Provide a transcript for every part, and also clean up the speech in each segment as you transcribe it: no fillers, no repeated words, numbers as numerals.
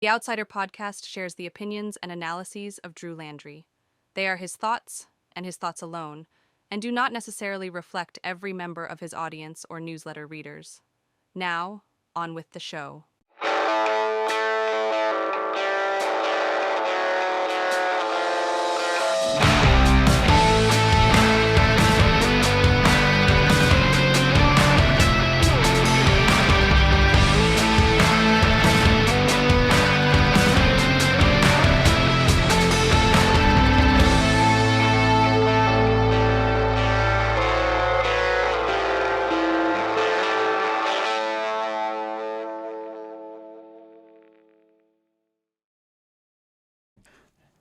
The Outsider podcast shares the opinions and analyses of Drew Landry. They are his thoughts, and his thoughts alone, and do not necessarily reflect every member of his audience or newsletter readers. Now, on with the show.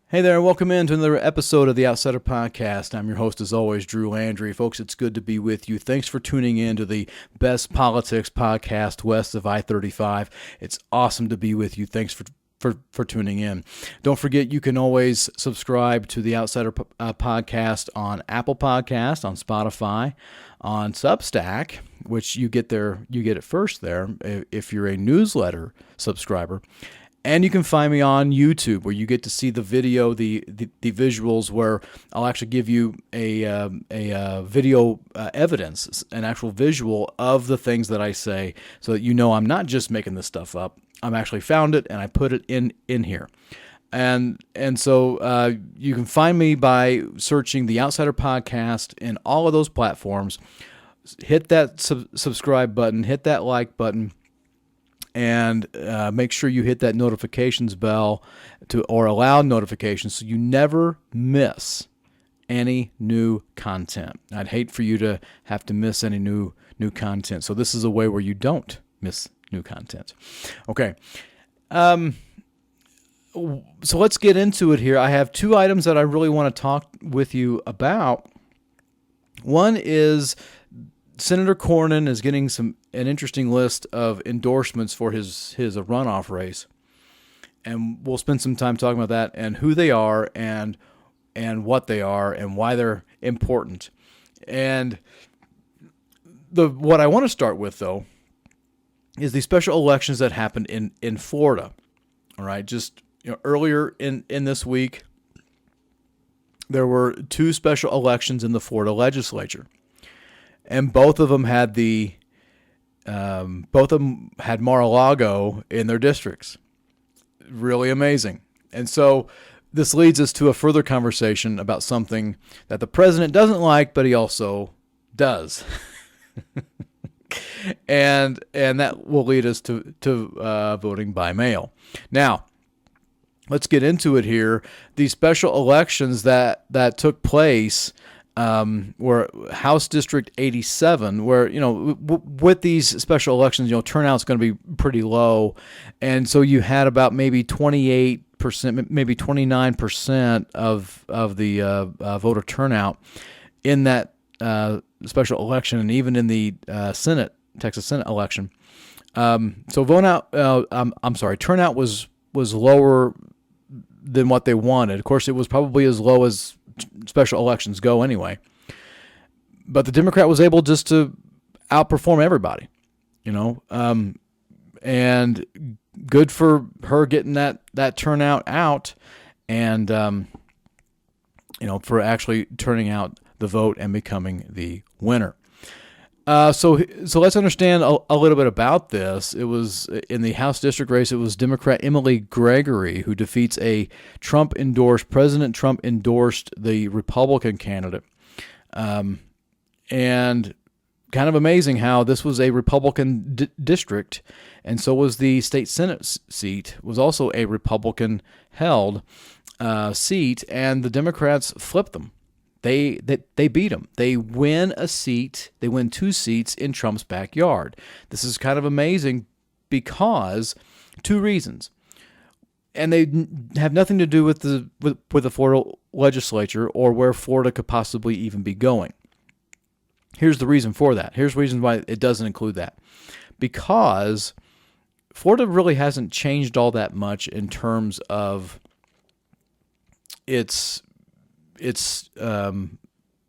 Hey there, welcome in to another episode of the Outsider Podcast. I'm your host, as always, Drew Landry. Folks, it's good to be with you. Thanks for tuning in to the best politics podcast west of I-35. It's awesome to be with you. Thanks for tuning in. Don't forget, you can always subscribe to the Outsider Podcast on Apple Podcast, on Spotify, on Substack, which you get it first there if you're a newsletter subscriber. And you can find me on YouTube, where you get to see the video, the visuals, where I'll actually give you a video evidence, an actual visual of the things that I say, so that you know I'm not just making this stuff up. I'm actually found it and I put it in here. And so you can find me by searching the Outsider Podcast in all of those platforms. Hit that subscribe button, hit that like button. And make sure you hit that notifications bell or allow notifications so you never miss any new content. I'd hate for you to have to miss any new content. So this is a way where you don't miss new content. Okay. So let's get into it here. I have two items that I really want to talk with you about. One is Senator Cornyn is getting an interesting list of endorsements for his runoff race, and we'll spend some time talking about that and who they are and what they are and why they're important. And what I want to start with, though, is the special elections that happened in Florida. All right, just earlier in this week, there were two special elections in the Florida legislature. And both of them had Mar-a-Lago in their districts. Really amazing. And so this leads us to a further conversation about something that the president doesn't like, but he also does. and that will lead us to voting by mail. Now, let's get into it here. These special elections that took place where House District 87, where, with these special elections, turnout's going to be pretty low. And so you had about maybe 28%, maybe 29% of the voter turnout in that special election, and even in the Texas Senate election. So turnout was lower than what they wanted. Of course, it was probably as low as special elections go anyway. But the Democrat was able just to outperform everybody, and good for her getting that turnout out and, for actually turning out the vote and becoming the winner. So let's understand a little bit about this. It was in the House district race. It was Democrat Emily Gregory who defeats President Trump endorsed the Republican candidate. And kind of amazing how this was a Republican district, and so was the state Senate seat, was also a Republican held seat, and the Democrats flipped them. They beat them. They win a seat. They win two seats in Trump's backyard. This is kind of amazing because two reasons, and they have nothing to do with the Florida legislature or where Florida could possibly even be going. Here's the reason for that. Here's the reason why it doesn't include that. Because Florida really hasn't changed all that much in terms of its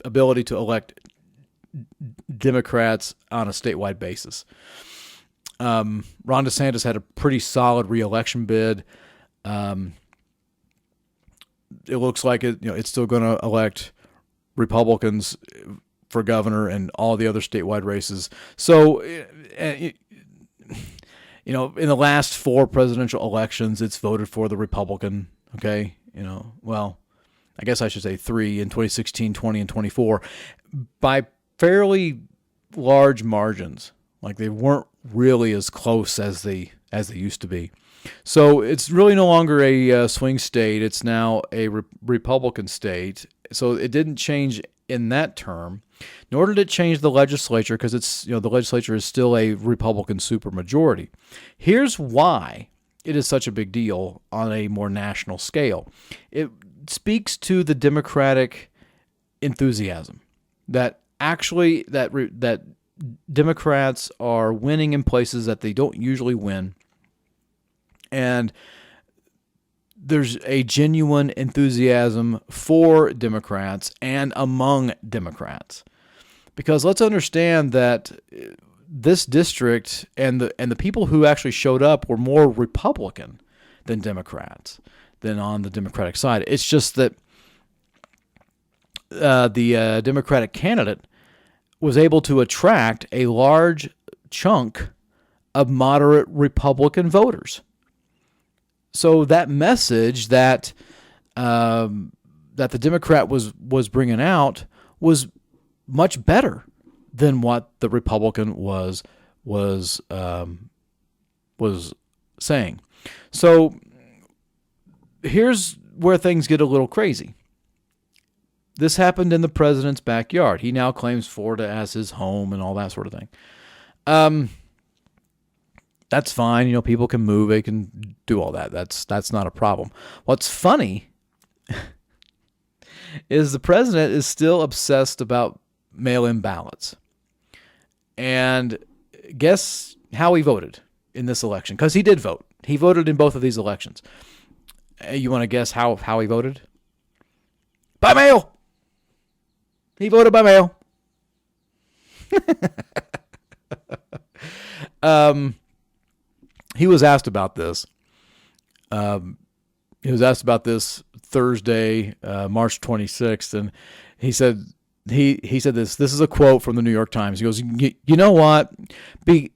ability to elect Democrats on a statewide basis. Ron DeSantis had a pretty solid reelection bid. It looks like it's still going to elect Republicans for governor and all the other statewide races. So, in the last 4 presidential elections, it's voted for the Republican. Okay, well, I guess I should say 3 in 2016, 20, and 24 by fairly large margins. Like they weren't really as close as they used to be. So it's really no longer a swing state. It's now a Republican state. So it didn't change in that term, nor did it change the legislature because it's the legislature is still a Republican supermajority. Here's why it is such a big deal on a more national scale. It speaks to the Democratic enthusiasm that actually that Democrats are winning in places that they don't usually win. And there's a genuine enthusiasm for Democrats and among Democrats. Because let's understand that this district and the people who actually showed up were more Republican than Democrats, than on the Democratic side. It's just that the Democratic candidate was able to attract a large chunk of moderate Republican voters. So that message that the Democrat was bringing out was much better than what the Republican was saying. So here's where things get a little crazy. This happened in the president's backyard. He now claims Florida as his home and all that sort of thing. That's fine. People can move. They can do all that. That's not a problem. What's funny is the president is still obsessed about mail-in ballots. And guess how he voted in this election? Because he did vote. He voted in both of these elections. You want to guess how he voted? By mail. He voted by mail. He was asked about this. He was asked about this Thursday, March 26th, and he said this. This is a quote from the New York Times. He goes, "You know what?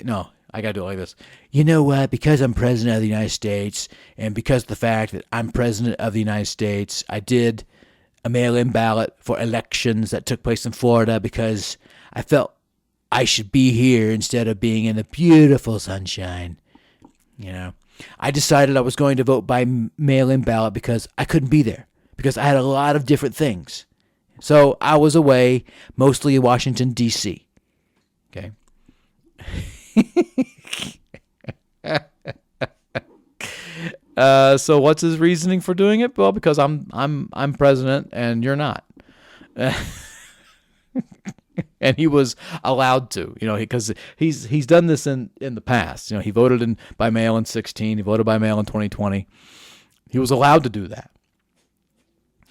No, I got to do it like this. You know what? Because I'm president of the United States, and because of the fact that I'm president of the United States, I did a mail-in ballot for elections that took place in Florida because I felt I should be here instead of being in the beautiful sunshine. I decided I was going to vote by mail-in ballot because I couldn't be there, because I had a lot of different things. So I was away, mostly in Washington, D.C. Okay. So what's his reasoning for doing it? Well, because I'm president and you're not. And he was allowed to, because he's done this in the past. He voted by mail in 2016. He voted by mail in 2020. He was allowed to do that.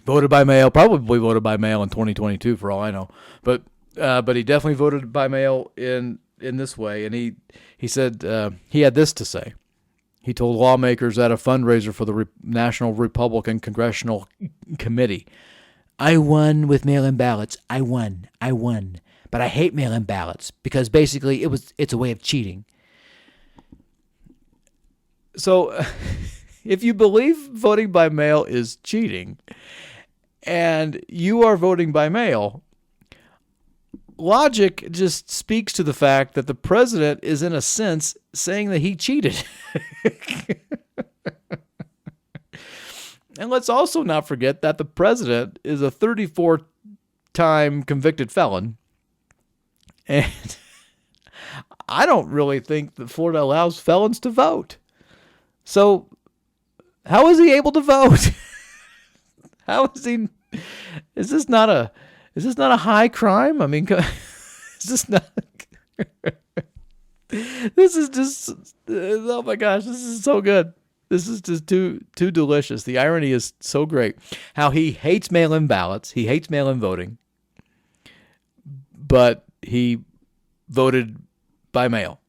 Voted by mail, probably voted by mail in 2022 for all I know. But he definitely voted by mail in this way. And he said he had this to say. He told lawmakers at a fundraiser for the National Republican Congressional Committee, "I won with mail-in ballots. I won. But I hate mail-in ballots because basically it's a way of cheating." So if you believe voting by mail is cheating and you are voting by mail, logic just speaks to the fact that the president is, in a sense, saying that he cheated. And let's also not forget that the president is a 34-time convicted felon. And I don't really think that Florida allows felons to vote. So how is he able to vote? How is he? Is this not a high crime? I mean, is this not? This is just, oh my gosh, this is so good. This is just too delicious. The irony is so great. How he hates mail-in ballots. He hates mail-in voting. But he voted by mail.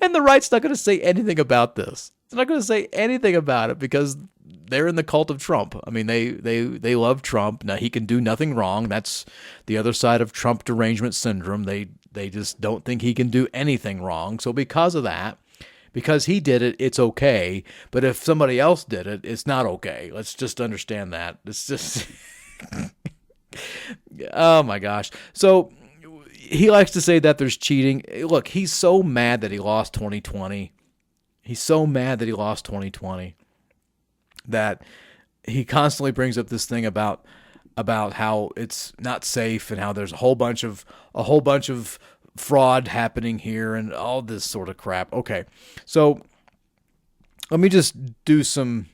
And the right's not going to say anything about this. It's not going to say anything about it because they're in the cult of Trump. I mean, they love Trump. Now, he can do nothing wrong. That's the other side of Trump derangement syndrome. They just don't think he can do anything wrong. So because of that, because he did it, it's okay. But if somebody else did it, it's not okay. Let's just understand that. It's just, oh my gosh. So he likes to say that there's cheating. Look, he's so mad that he lost 2020. He's so mad that he lost 2020 that he constantly brings up this thing about how it's not safe and how there's a whole bunch of fraud happening here and all this sort of crap. Okay, so let me just do some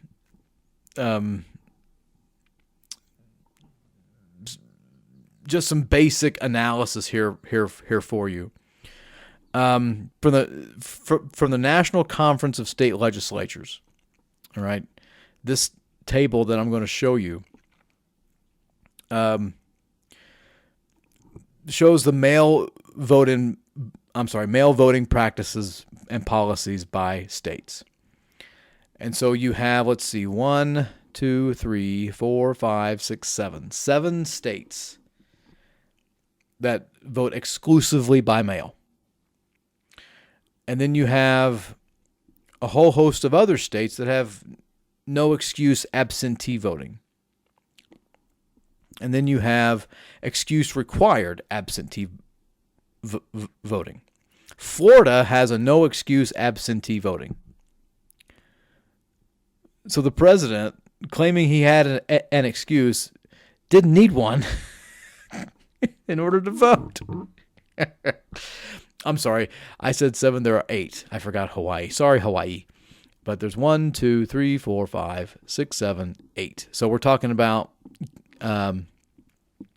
basic analysis here for you. From the National Conference of State Legislatures. All right, this table that I'm going to show you shows the mail voting practices and policies by states. And so you have, let's see, 1, 2, 3, 4, 5, 6, 7 states that vote exclusively by mail. And then you have a whole host of other states that have no excuse absentee voting. And then you have excuse required absentee voting. Florida has a no excuse absentee voting. So the president, claiming he had an excuse, didn't need one in order to vote. I'm sorry. I said 7. There are 8. I forgot Hawaii. Sorry, Hawaii. But there's 1, 2, 3, 4, 5, 6, 7, 8. So we're talking about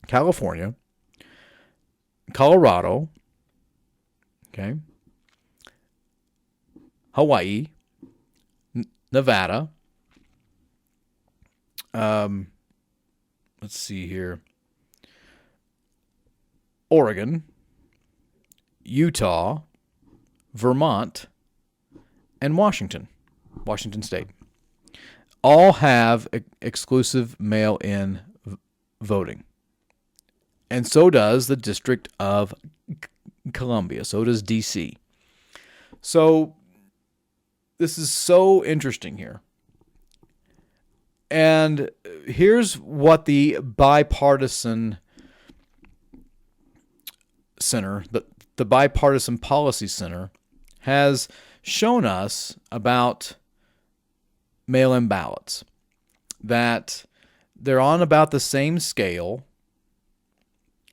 California, Colorado, okay, Hawaii, Nevada. Let's see here. Oregon, Utah, Vermont, and Washington State, all have exclusive mail-in voting. And so does the District of Columbia. So does D.C. So this is so interesting here. And here's what the bipartisan center, the Bipartisan Policy Center, has shown us about mail-in ballots, that they're on about the same scale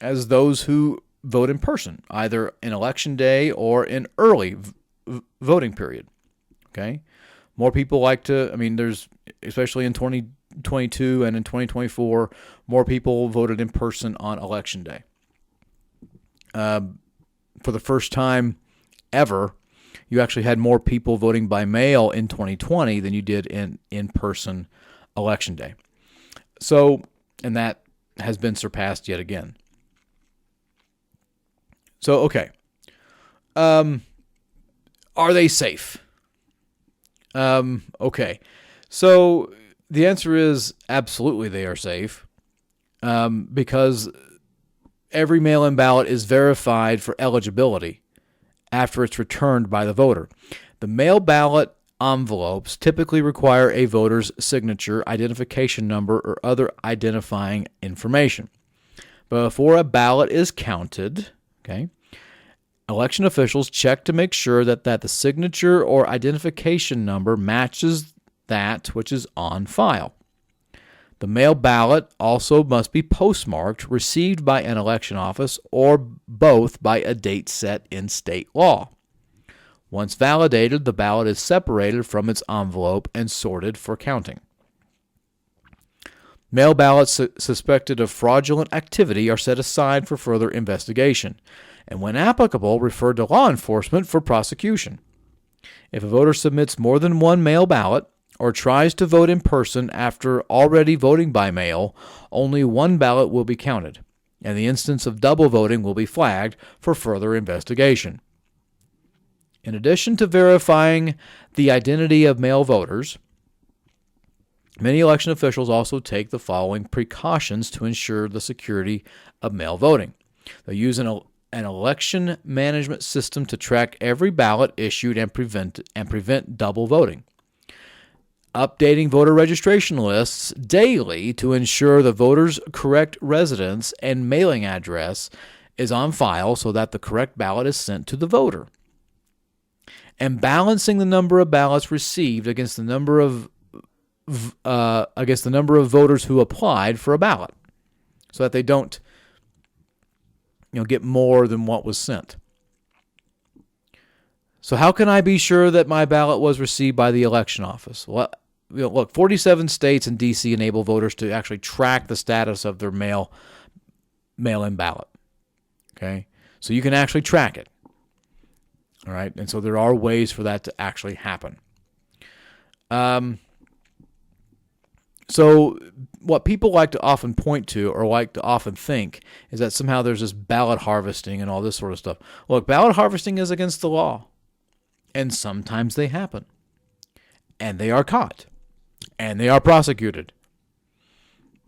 as those who vote in person, either in election day or in early voting period. Okay? More people like to, there's, especially in 2022 and in 2024, more people voted in person on election day. For the first time ever, you actually had more people voting by mail in 2020 than you did in in-person election day. So, and that has been surpassed yet again. So, okay. Are they safe? Okay. So the answer is absolutely they are safe, because every mail-in ballot is verified for eligibility after it's returned by the voter. The mail ballot envelopes typically require a voter's signature, identification number, or other identifying information. Before a ballot is counted, okay, election officials check to make sure that the signature or identification number matches that which is on file. The mail ballot also must be postmarked, received by an election office, or both by a date set in state law. Once validated, the ballot is separated from its envelope and sorted for counting. Mail ballots suspected of fraudulent activity are set aside for further investigation, and when applicable, referred to law enforcement for prosecution. If a voter submits more than one mail ballot, or tries to vote in person after already voting by mail, only one ballot will be counted, and the instance of double voting will be flagged for further investigation. In addition to verifying the identity of male voters, many election officials also take the following precautions to ensure the security of mail voting. They use an election management system to track every ballot issued and prevent double voting. Updating voter registration lists daily to ensure the voter's correct residence and mailing address is on file so that the correct ballot is sent to the voter. And balancing the number of ballots received against the number of voters who applied for a ballot, so that they don't, get more than what was sent. So how can I be sure that my ballot was received by the election office? Well, look, 47 states and D.C. enable voters to actually track the status of their mail-in ballot. Okay, so you can actually track it. All right, and so there are ways for that to actually happen. So what people like to often point to or like to often think is that somehow there's this ballot harvesting and all this sort of stuff. Look, ballot harvesting is against the law, and sometimes they happen, and they are caught, and they are prosecuted.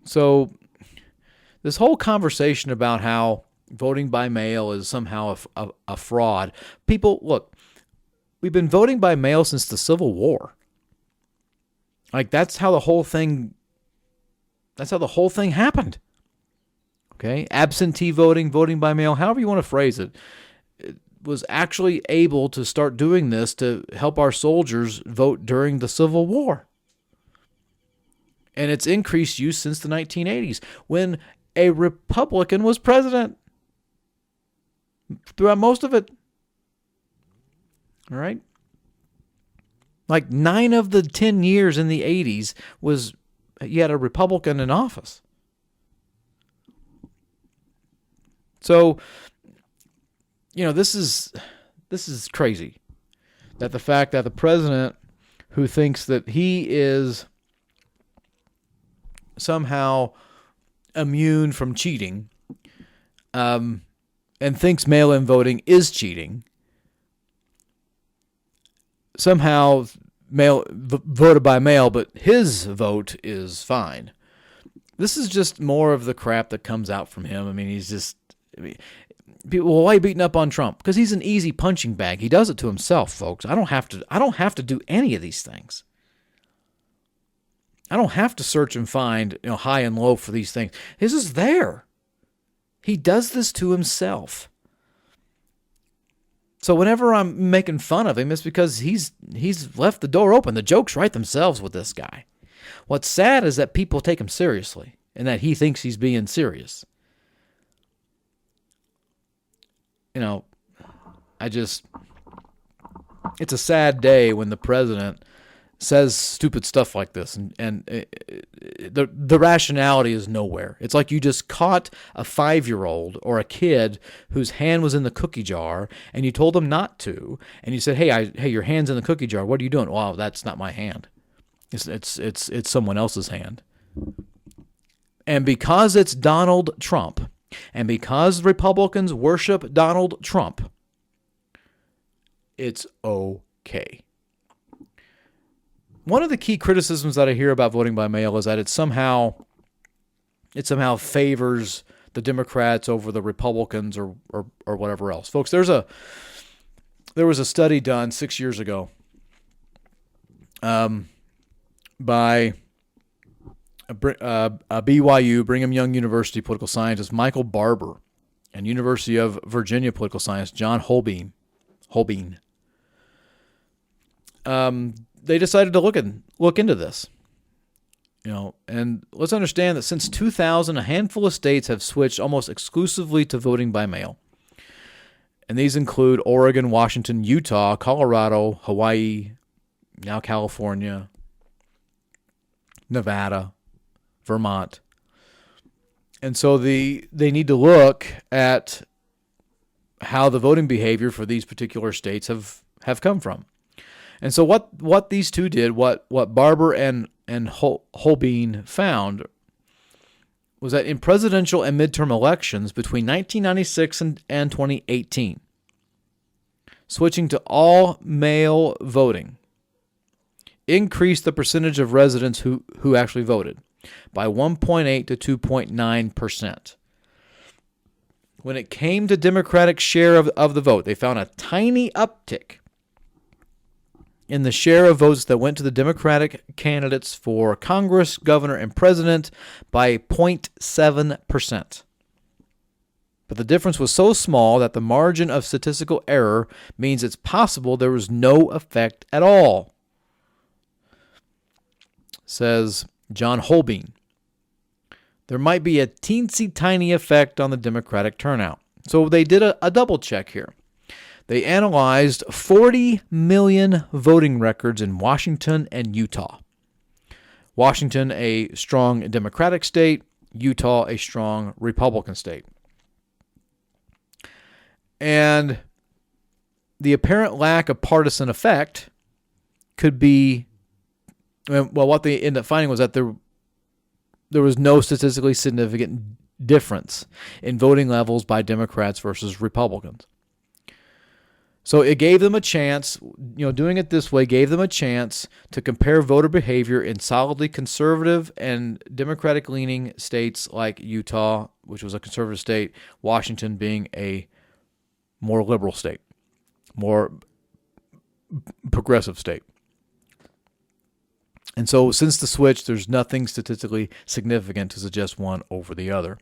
So this whole conversation about how voting by mail is somehow a fraud. People, look, we've been voting by mail since the Civil War. Like, that's how the whole thing happened. Okay? Absentee voting, voting by mail, however you want to phrase it, was actually able to start doing this to help our soldiers vote during the Civil War. And it's increased use since the 1980s when a Republican was president throughout most of it. All right? Like 9 of the 10 years in the 80s you had a Republican in office. So, this is crazy. That the fact that the president who thinks that he is somehow immune from cheating, and thinks mail-in voting is cheating, somehow voted by mail, but his vote is fine. This is just more of the crap that comes out from him. I mean, people, why are you beating up on Trump? Because he's an easy punching bag. He does it to himself, folks. I don't have to do any of these things. I don't have to search and find, high and low for these things. His is there. He does this to himself. So whenever I'm making fun of him, it's because he's left the door open. The jokes write themselves with this guy. What's sad is that people take him seriously and that he thinks he's being serious. It's a sad day when the president says stupid stuff like this, and the rationality is nowhere. It's like you just caught a 5-year-old or a kid whose hand was in the cookie jar, and you told them not to, and you said, "Hey, your hand's in the cookie jar. What are you doing?" "Well, that's not my hand. It's someone else's hand." And because it's Donald Trump, and because Republicans worship Donald Trump, it's okay. One of the key criticisms that I hear about voting by mail is that it somehow favors the Democrats over the Republicans or whatever else. Folks, there was a study done 6 years ago by a BYU, Brigham Young University political scientist Michael Barber and University of Virginia political scientist John Holbein. They decided to look into this. And let's understand that since 2000, a handful of states have switched almost exclusively to voting by mail. And these include Oregon, Washington, Utah, Colorado, Hawaii, now California, Nevada, Vermont. And so they need to look at how the voting behavior for these particular states have come from. And so what these two did, what Barber and Holbein found, was that in presidential and midterm elections between 1996 and 2018, switching to all mail voting increased the percentage of residents who actually voted by 1.8 to 2.9%. When it came to Democratic share of the vote, they found a tiny uptick in the share of votes that went to the Democratic candidates for Congress, governor, and president by 0.7%. But the difference was so small that the margin of statistical error means it's possible there was no effect at all, says John Holbein. There might be a teensy tiny effect on the Democratic turnout. So they did a double check here. They analyzed 40 million voting records in Washington and Utah. Washington, a strong Democratic state, Utah, a strong Republican state. And the apparent lack of partisan effect could be, well, what they ended up finding was that there was no statistically significant difference in voting levels by Democrats versus Republicans. So it gave them a chance, doing it this way gave them a chance to compare voter behavior in solidly conservative and Democratic-leaning states like Utah, which was a conservative state, Washington being a more liberal state, more progressive state. And so since the switch, there's nothing statistically significant to suggest one over the other.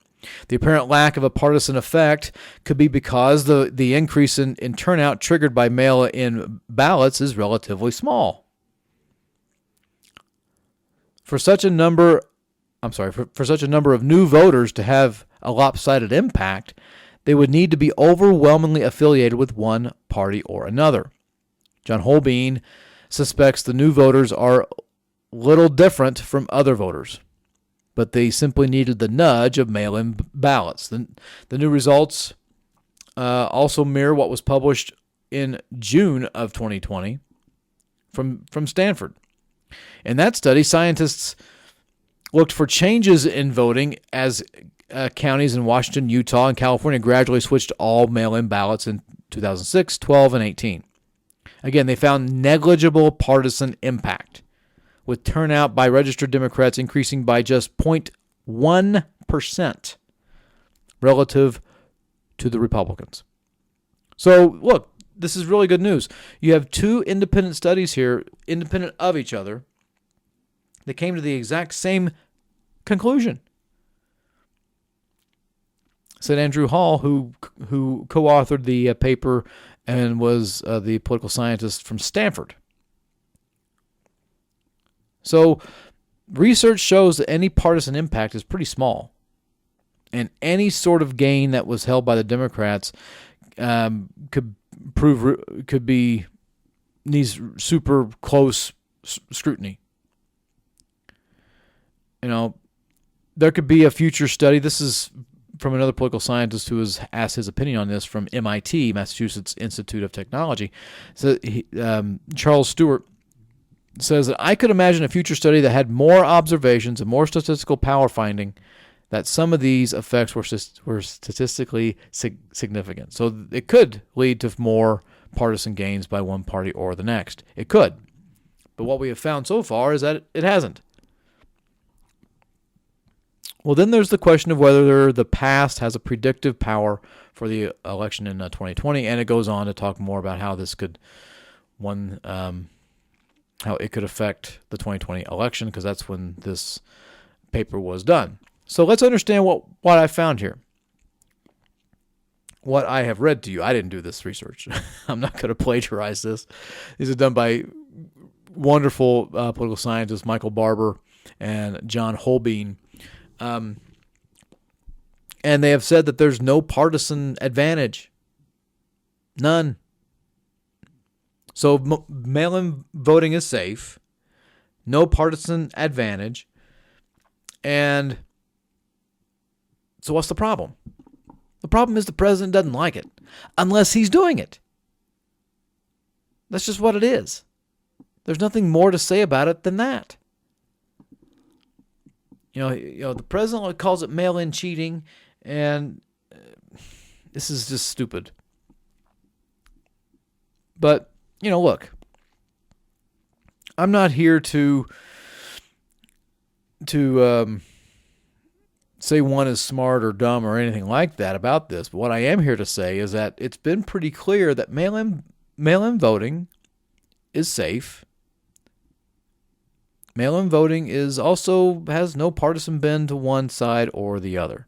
The apparent lack of a partisan effect could be because the increase in turnout triggered by mail-in ballots is relatively small. For such a number of new voters to have a lopsided impact, they would need to be overwhelmingly affiliated with one party or another. John Holbein suspects the new voters are little different from other voters, but they simply needed the nudge of mail-in ballots. The new results also mirror what was published in June of 2020 from Stanford. In that study, scientists looked for changes in voting as counties in Washington, Utah, and California gradually switched to all mail-in ballots in 2006, 12, and 18. Again, they found negligible partisan impact, with turnout by registered Democrats increasing by just 0.1% relative to the Republicans. So, look, this is really good news. You have two independent studies here, independent of each other, that came to the exact same conclusion. Said Andrew Hall, who co-authored the paper and was the political scientist from Stanford. So research shows that any partisan impact is pretty small, and any sort of gain that was held by the Democrats needs super close scrutiny. There could be a future study. This is from another political scientist who has asked his opinion on this from MIT, Massachusetts Institute of Technology. So Charles Stewart says that I could imagine a future study that had more observations and more statistical power finding that some of these effects were statistically significant. So it could lead to more partisan gains by one party or the next. It could. But what we have found so far is that it hasn't. Well, then there's the question of whether the past has a predictive power for the election in 2020, and it goes on to talk more about how this could how it could affect the 2020 election, because that's when this paper was done. So let's understand what I found here. What I have read to you. I didn't do this research. I'm not going to plagiarize this. These are done by wonderful political scientists Michael Barber and John Holbein. And they have said that there's no partisan advantage. None. So mail-in voting is safe, no partisan advantage, and so what's the problem? The problem is the president doesn't like it, unless he's doing it. That's just what it is. There's nothing more to say about it than that. The president calls it mail-in cheating, and this is just stupid. But, look, I'm not here to say one is smart or dumb or anything like that about this. But what I am here to say is that it's been pretty clear that mail-in voting is safe. Mail-in voting has no partisan bend to one side or the other.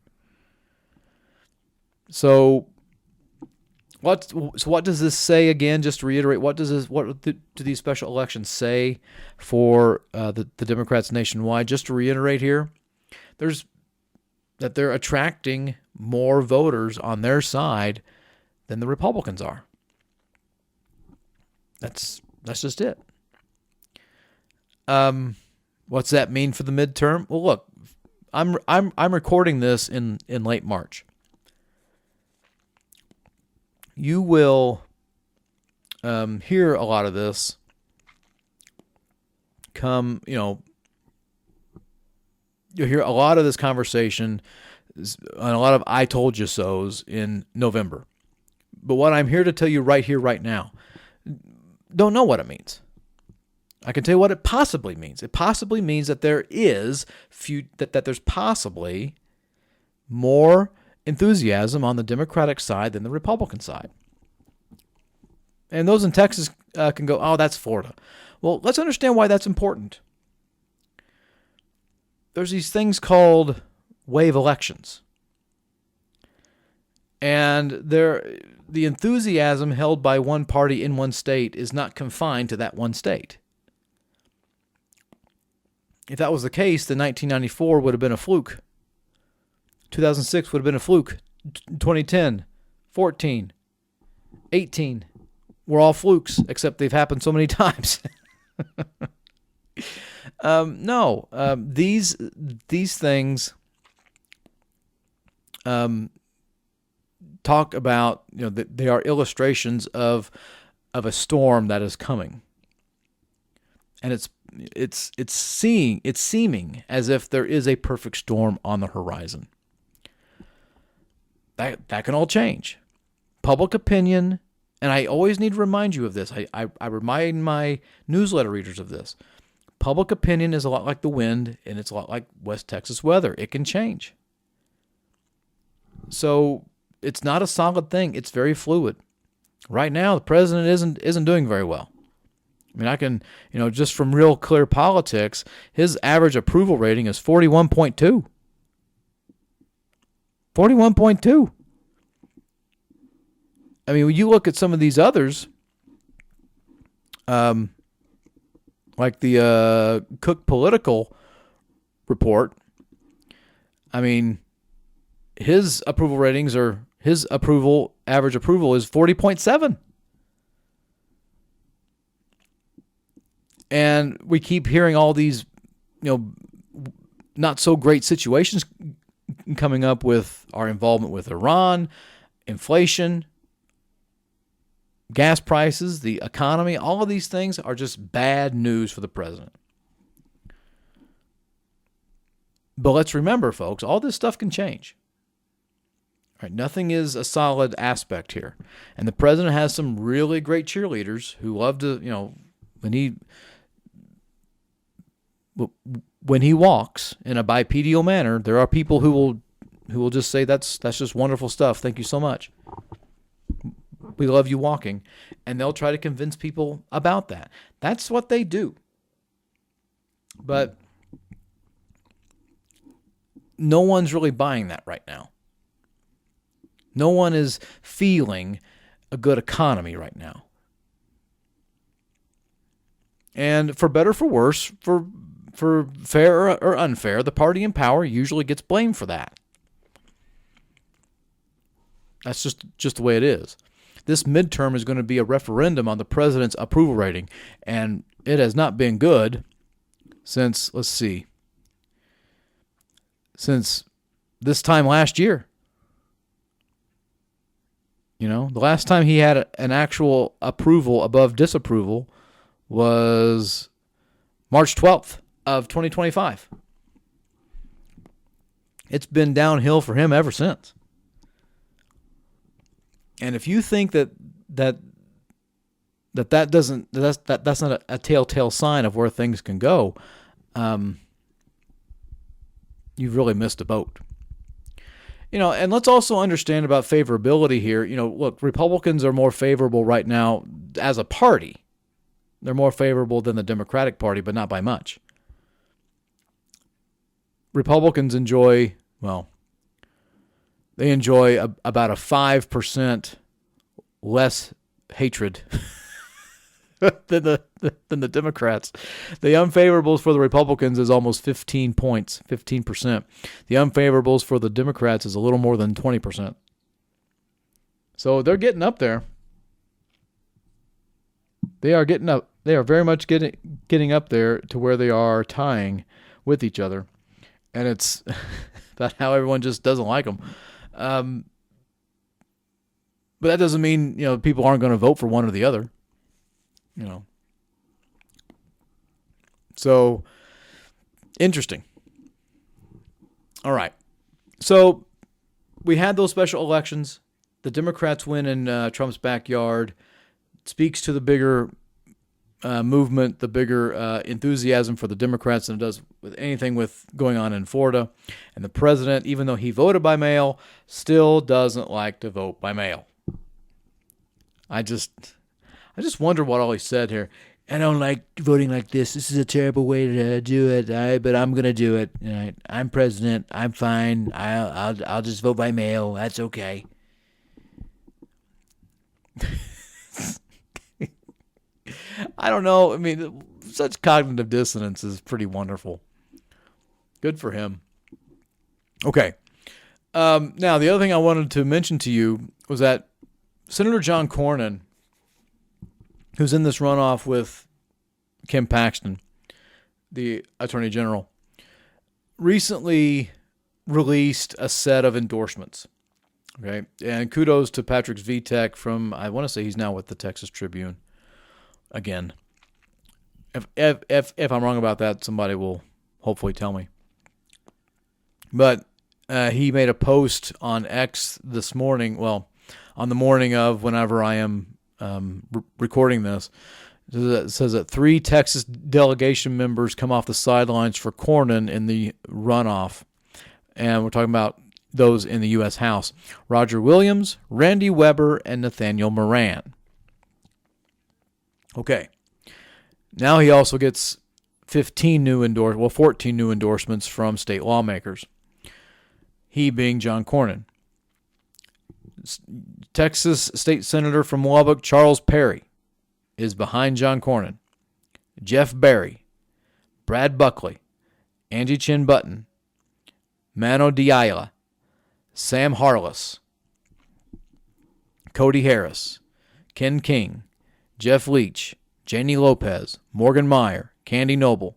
So what does this say again? Just to reiterate, what do these special elections say for the Democrats nationwide? Just to reiterate here, they're attracting more voters on their side than the Republicans are. That's just it. What's that mean for the midterm? Well, look, I'm recording this in late March. You will hear a lot of this come, you'll hear a lot of this conversation and a lot of I told you so's in November. But what I'm here to tell you right here, right now, don't know what it means. I can tell you what it possibly means. It possibly means that there's possibly more enthusiasm on the Democratic side than the Republican side. And those in Texas can go, oh, that's Florida. Well, let's understand why that's important. There's these things called wave elections. And the enthusiasm held by one party in one state is not confined to that one state. If that was the case, then 1994 would have been a fluke. 2006 would have been a fluke. 2010, 14, 18 were all flukes, except they've happened so many times. These things talk about, that they are illustrations of a storm that is coming, and it's seeming as if there is a perfect storm on the horizon. That can all change. Public opinion, and I always need to remind you of this. I remind my newsletter readers of this. Public opinion is a lot like the wind, and it's a lot like West Texas weather. It can change. So it's not a solid thing. It's very fluid. Right now, the president isn't doing very well. I mean, I can, just from real clear politics, his average approval rating is 41.2. 41.2. I mean, when you look at some of these others, like the Cook Political report, I mean, his average approval is 40.7. And we keep hearing all these, not so great situations coming up with our involvement with Iran, inflation, gas prices, the economy. All of these things are just bad news for the president. But let's remember, folks, all this stuff can change. Right, nothing is a solid aspect here. And the president has some really great cheerleaders who love to, when he walks in a bipedal manner, there are people who will just say that's just wonderful stuff. Thank you so much. We love you walking. And they'll try to convince people about that. That's what they do. But no one's really buying that right now. No one is feeling a good economy right now. And for better or for worse, for fair or unfair, the party in power usually gets blamed for that. That's just the way it is. This midterm is going to be a referendum on the president's approval rating, and it has not been good since this time last year. The last time he had an actual approval above disapproval was March 12th of 2025. It's been downhill for him ever since. And if you think that that's not a telltale sign of where things can go, you've really missed a boat. And let's also understand about favorability here. Look, Republicans are more favorable right now as a party. They're more favorable than the Democratic Party, but not by much. Republicans enjoy about a 5% less hatred than the Democrats. The unfavorables for the Republicans is almost 15 points, 15%. The unfavorables for the Democrats is a little more than 20%. So they're getting up there. They are getting up. They are very much getting up there to where they are tying with each other, and it's about how everyone just doesn't like them. But that doesn't mean people aren't going to vote for one or the other. So interesting. All right. So we had those special elections. The Democrats win in Trump's backyard. Speaks to the bigger movement, the bigger enthusiasm for the Democrats than it does with anything with going on in Florida. And the president, even though he voted by mail, still doesn't like to vote by mail. I just wonder what all he said here. I don't like voting like this. This is a terrible way to do it. But I'm gonna do it. I'm president. I'm fine. I'll just vote by mail. That's okay. I don't know. I mean, such cognitive dissonance is pretty wonderful. Good for him. Okay. Now, the other thing I wanted to mention to you was that Senator John Cornyn, who's in this runoff with Kim Paxton, the Attorney General, recently released a set of endorsements. Okay. And kudos to Patrick Vitek from, I want to say he's now with the Texas Tribune. Again, if I'm wrong about that, somebody will hopefully tell me. But he made a post on X this morning, well, on the morning of whenever I am recording this. It says that 3 Texas delegation members come off the sidelines for Cornyn in the runoff. And we're talking about those in the U.S. House. Roger Williams, Randy Weber, and Nathaniel Moran. Okay. Now he also gets 14 new endorsements from state lawmakers. He being John Cornyn. Texas State Senator from Lubbock, Charles Perry, is behind John Cornyn. Jeff Berry, Brad Buckley, Angie Chin Button, Mano Diala, Sam Harless, Cody Harris, Ken King, Jeff Leach, Janie Lopez, Morgan Meyer, Candy Noble,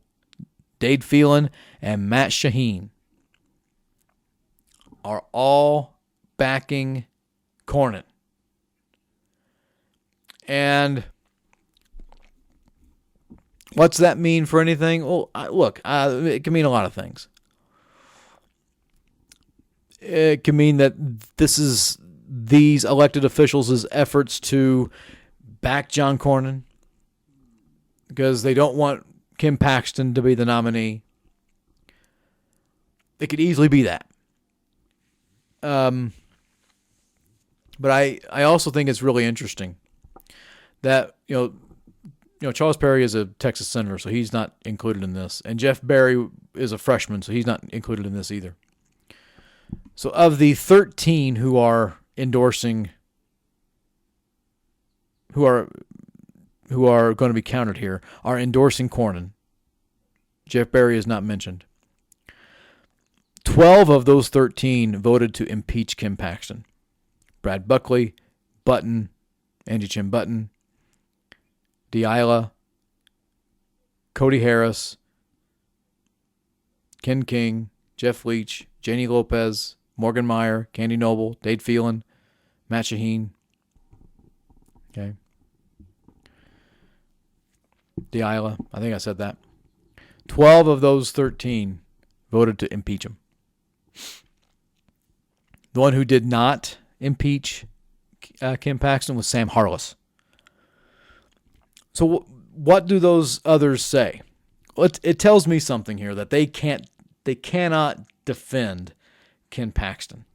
Dade Phelan, and Matt Shaheen are all backing Cornyn. And what's that mean for anything? Well, look, it can mean a lot of things. It can mean that this is these elected officials' efforts to back John Cornyn because they don't want Kim Paxton to be the nominee. It could easily be that. But I also think it's really interesting that, Charles Perry is a Texas senator, so he's not included in this. And Jeff Berry is a freshman, so he's not included in this either. So of the 13 who are endorsing, who are going to be counted here, are endorsing Cornyn. Jeff Berry is not mentioned. 12 of those 13 voted to impeach Kim Paxton. Brad Buckley, Button, Angie Chin Button, Diala, Cody Harris, Ken King, Jeff Leach, Janie Lopez, Morgan Meyer, Candy Noble, Dade Phelan, Matt Shaheen. Okay. Diala, I think I said that. 12 of those 13 voted to impeach him. The one who did not impeach Kim Paxton was Sam Harless. So what do those others say? Well, it tells me something here that they cannot defend Ken Paxton.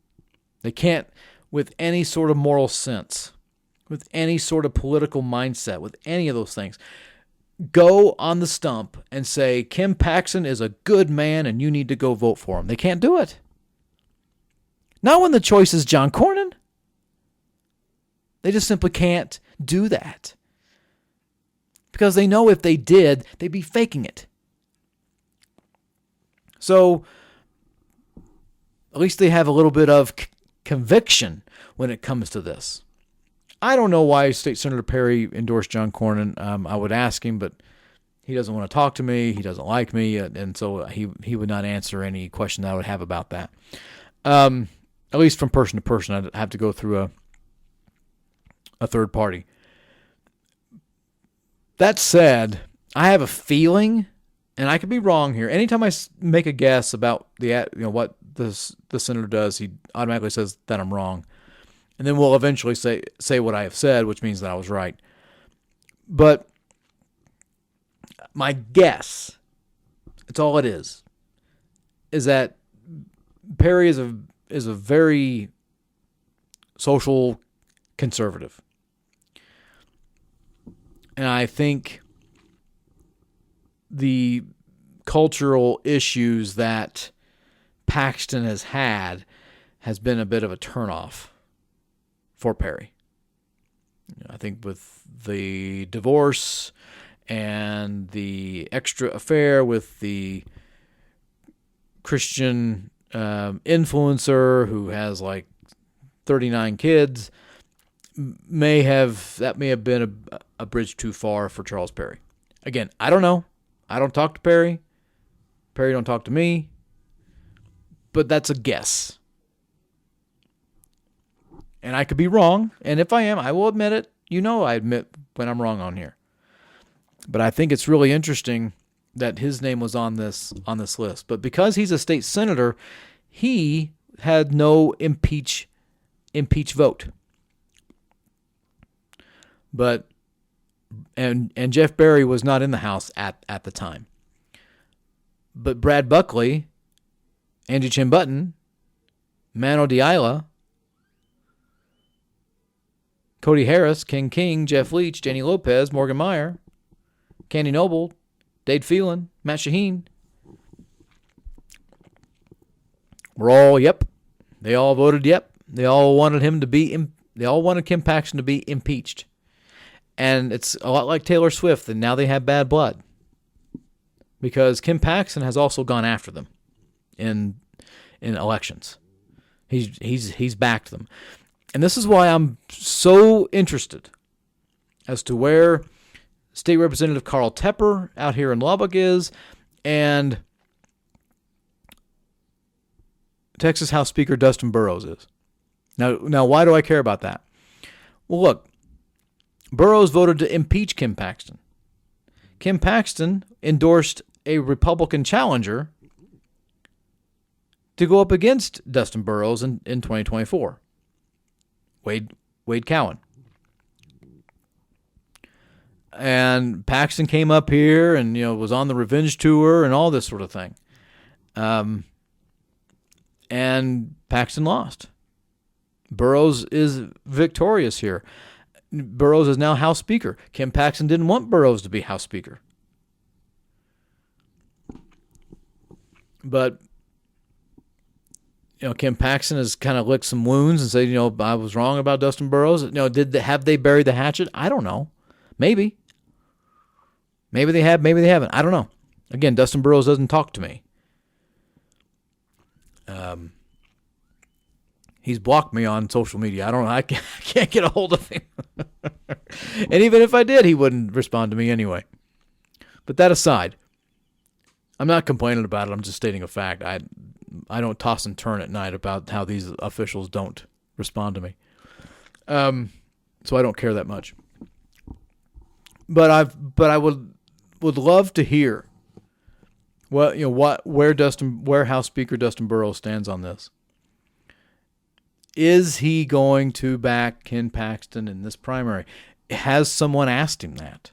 They can't, with any sort of moral sense, with any sort of political mindset, with any of those things, go on the stump and say, Ken Paxton is a good man and you need to go vote for him. They can't do it. Not when the choice is John Cornyn. They just simply can't do that. Because they know if they did, they'd be faking it. So, at least they have a little bit of conviction when it comes to this. I don't know why State Senator Perry endorsed John Cornyn. I would ask him, but he doesn't want to talk to me. He doesn't like me, and so he would not answer any question that I would have about that. At least from person to person, I'd have to go through a third party. That said, I have a feeling, and I could be wrong here. Anytime I make a guess about what the senator does, he automatically says that I'm wrong. And then we'll eventually say what I have said, which means that I was right. But my guess, it's all it is that Perry is a very social conservative. And I think the cultural issues that Paxton has been a bit of a turnoff for Perry. I think with the divorce and the extra affair with the Christian influencer who has like 39 kids, may have been a bridge too far for Charles Perry. Again, I don't know. I don't talk to Perry. Perry don't talk to me. But that's a guess. And I could be wrong. And if I am, I will admit it. I admit when I'm wrong on here. But I think it's really interesting that his name was on this list. But because he's a state senator, he had no impeach vote. But and Jeff Berry was not in the House at the time. But Brad Buckley, Angie Chin Button, Mano Diala, Cody Harris, King, Jeff Leach, Jenny Lopez, Morgan Meyer, Candy Noble, Dade Phelan, Matt Shaheen. We're all yep. They all voted yep. They all wanted Ken Paxton to be impeached. And it's a lot like Taylor Swift, and now they have bad blood. Because Ken Paxton has also gone after them in elections. He's backed them. And this is why I'm so interested as to where State Representative Carl Tepper out here in Lubbock is, and Texas House Speaker Dustin Burrows is. Now, why do I care about that? Well, look, Burrows voted to impeach Ken Paxton. Ken Paxton endorsed a Republican challenger to go up against Dustin Burrows in 2024. Wade Cowan. And Paxton came up here and was on the revenge tour and all this sort of thing. And Paxton lost. Burrows is victorious here. Burrows is now House Speaker. Ken Paxton didn't want Burrows to be House Speaker. But Ken Paxton has kind of licked some wounds and said, I was wrong about Dustin Burrows. Have they buried the hatchet? I don't know. Maybe. Maybe they have, maybe they haven't. I don't know. Again, Dustin Burrows doesn't talk to me. He's blocked me on social media. I can't get a hold of him. And even if I did, he wouldn't respond to me anyway. But that aside, I'm not complaining about it. I'm just stating a fact. I don't toss and turn at night about how these officials don't respond to me. So I don't care that much. But I would love to hear where House Speaker Dustin Burrows stands on this. Is he going to back Ken Paxton in this primary? Has someone asked him that?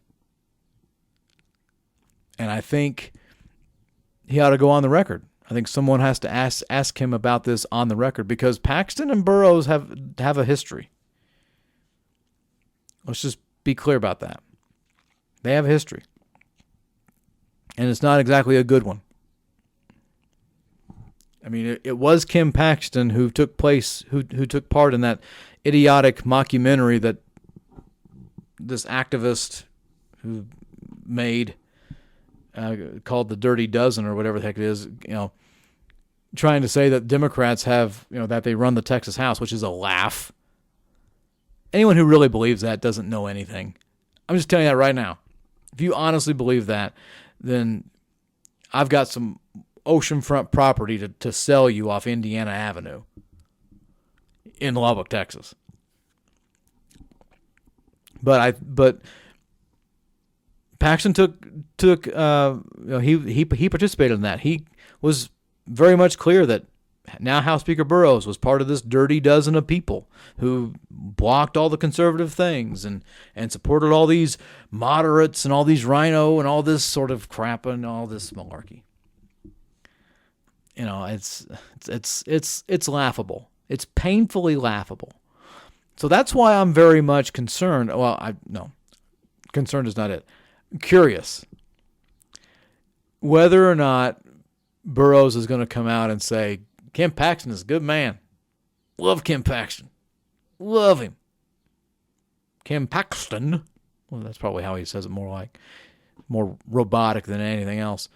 And I think he ought to go on the record. I think someone has to ask him about this on the record, because Paxton and Burrows have a history. Let's just be clear about that. They have a history. And it's not exactly a good one. I mean, it was Kim Paxton who took part in that idiotic mockumentary that this activist who made called The Dirty Dozen or whatever the heck it is, trying to say that Democrats have, that they run the Texas House, which is a laugh. Anyone who really believes that doesn't know anything. I'm just telling you that right now. If you honestly believe that, then I've got some oceanfront property to sell you off Indiana Avenue in Lubbock, Texas. But Paxton he participated in that. He was very much clear that now House Speaker Burrows was part of this dirty dozen of people who blocked all the conservative things and supported all these moderates and all these rhino and all this sort of crap and all this malarkey. It's laughable. It's painfully laughable. So that's why I'm very much concerned. Well, concerned is not it. Curious whether or not Burrows is going to come out and say, Kim Paxton is a good man. Love Kim Paxton. Love him. Kim Paxton. Well, that's probably how he says it, more robotic than anything else.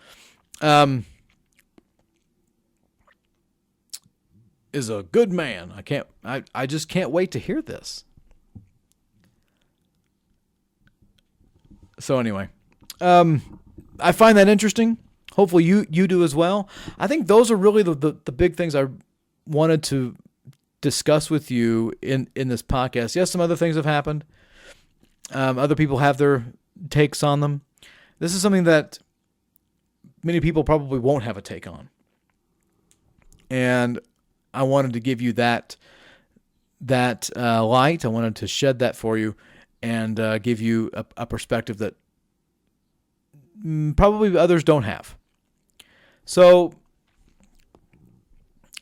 Is a good man. I just can't wait to hear this. So anyway, I find that interesting. Hopefully you do as well. I think those are really the big things I wanted to discuss with you in this podcast. Yes, some other things have happened. Other people have their takes on them. This is something that many people probably won't have a take on. And I wanted to give you that light. I wanted to shed that for you and give you a perspective that probably others don't have. So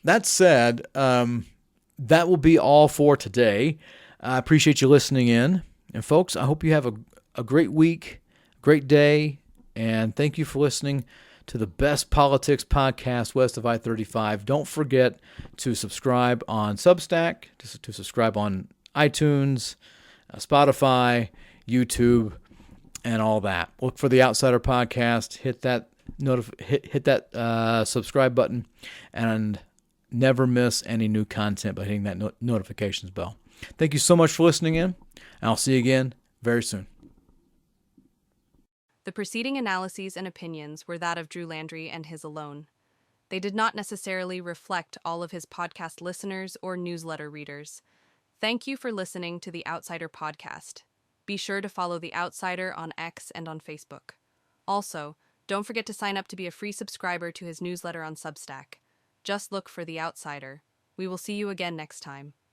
that said, that will be all for today. I appreciate you listening in. And folks, I hope you have a great week, great day, and thank you for listening to the best politics podcast west of I-35. Don't forget to subscribe on Substack, to subscribe on iTunes, Spotify, YouTube, and all that. Look for the Outsider Podcast. Hit that subscribe button, and never miss any new content by hitting that notifications bell. Thank you so much for listening in, and I'll see you again very soon. The preceding analyses and opinions were that of Drew Landry and his alone. They did not necessarily reflect all of his podcast listeners or newsletter readers. Thank you for listening to the Outsider Podcast. Be sure to follow The Outsider on X and on Facebook. Also, don't forget to sign up to be a free subscriber to his newsletter on Substack. Just look for The Outsider. We will see you again next time.